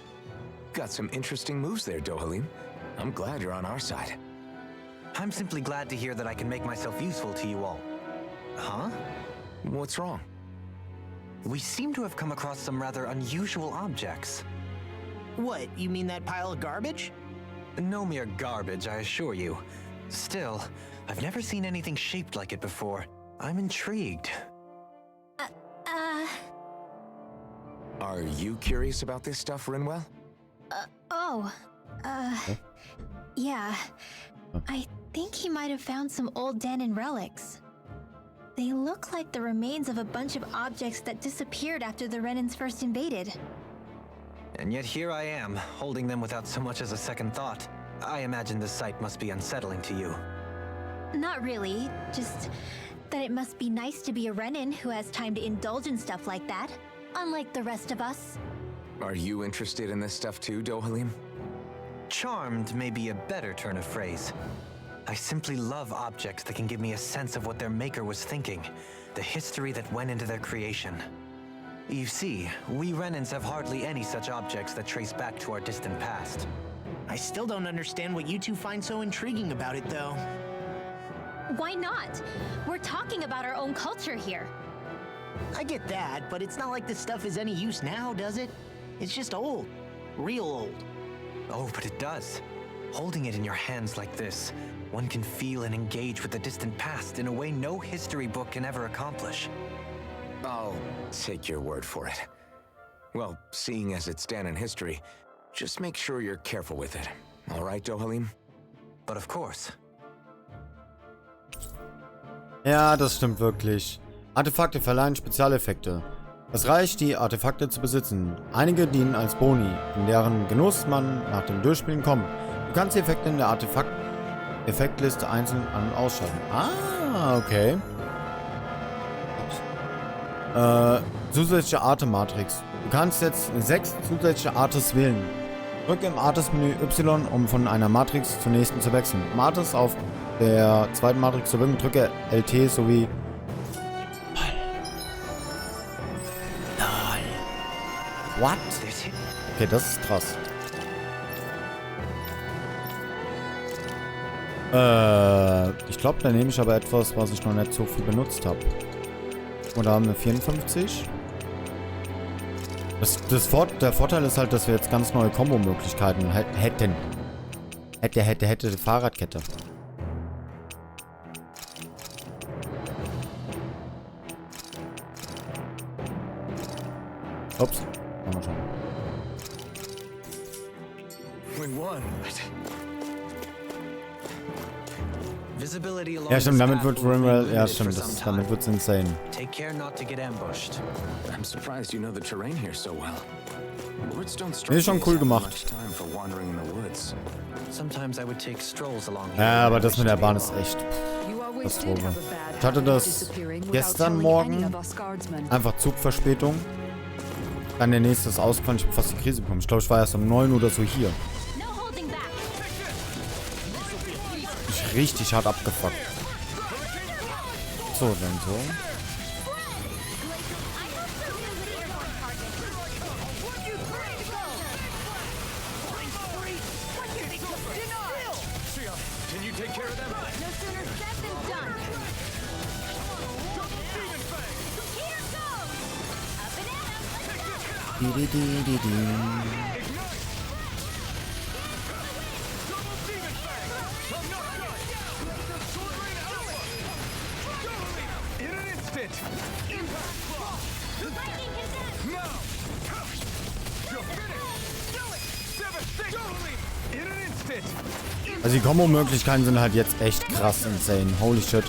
Got some interesting moves there, Dohalim. I'm glad you're on our side. I'm simply glad to hear that I can make myself useful to you all. Huh? What's wrong? We seem to have come across some rather unusual objects. What, you mean that pile of garbage? No mere garbage, I assure you. Still, I've never seen anything shaped like it before. I'm intrigued. Are you curious about this stuff, Rinwell? Yeah. I think he might have found some old Dahnan relics. They look like the remains of a bunch of objects that disappeared after the Renans first invaded. And yet here I am, holding them without so much as a second thought. I imagine this sight must be unsettling to you. Not really, just that it must be nice to be a Renan who has time to indulge in stuff like that, unlike the rest of us. Are you interested in this stuff too, Dohalim? Charmed may be a better turn of phrase. I simply love objects that can give me a sense of what their maker was thinking, the history that went into their creation. You see, we Renans have hardly any such objects that trace back to our distant past. I still don't understand what you two find so intriguing about it, though. Why not? We're talking about our own culture here. I get that, but it's not like this stuff is any use now, does it? It's just old. Real old. Oh, but it does. Holding it in your hands like this, one can feel and engage with the distant past in a way no history book can ever accomplish. I'll take your word for it. Well, seeing as it's Dahnan history, just make sure you're careful with it. All right, Dohalim? But of course. Ja, das stimmt wirklich. Artefakte verleihen Spezialeffekte. Es reicht, die Artefakte zu besitzen. Einige dienen als Boni, in deren Genuss man nach dem Durchspielen kommt. Du kannst die Effekte in der Effektliste einzeln an- und ausschalten. Ah, okay. Zusätzliche Artematrix. Du kannst jetzt 6 zusätzliche Artes wählen. Drücke im Artes-Menü Y, um von einer Matrix zur nächsten zu wechseln. Um Artes auf der zweiten Matrix zu wirken, drücke LT sowie... What? Okay, das ist krass. Ich glaube, da nehme ich aber etwas, was ich noch nicht so viel benutzt habe. Oder haben wir 54? Der Vorteil ist halt, dass wir jetzt ganz neue Kombo-Möglichkeiten hätten. Hätte Fahrradkette. Ups. Machen wir schon. Ja, stimmt, damit wird Rinwell, ja stimmt, damit wird's insane. Take care not to get ambushed. I'm surprised you know the terrain here so well. Woods don't Nee, schon cool gemacht. Sometimes I would take strolls along here. Ja, aber das mit der Bahn ist echt Katastrophe. Ich hatte das gestern Morgen, einfach Zugverspätung. Dann der nächste ist ausgefallen, ich bin fast die Krise bekommen. Ich glaube, ich war erst um 9 Uhr oder so hier. Ich richtig hart abgefuckt. So, dann so. Also die Kombo-Möglichkeiten sind halt jetzt echt krass insane. Holy shit.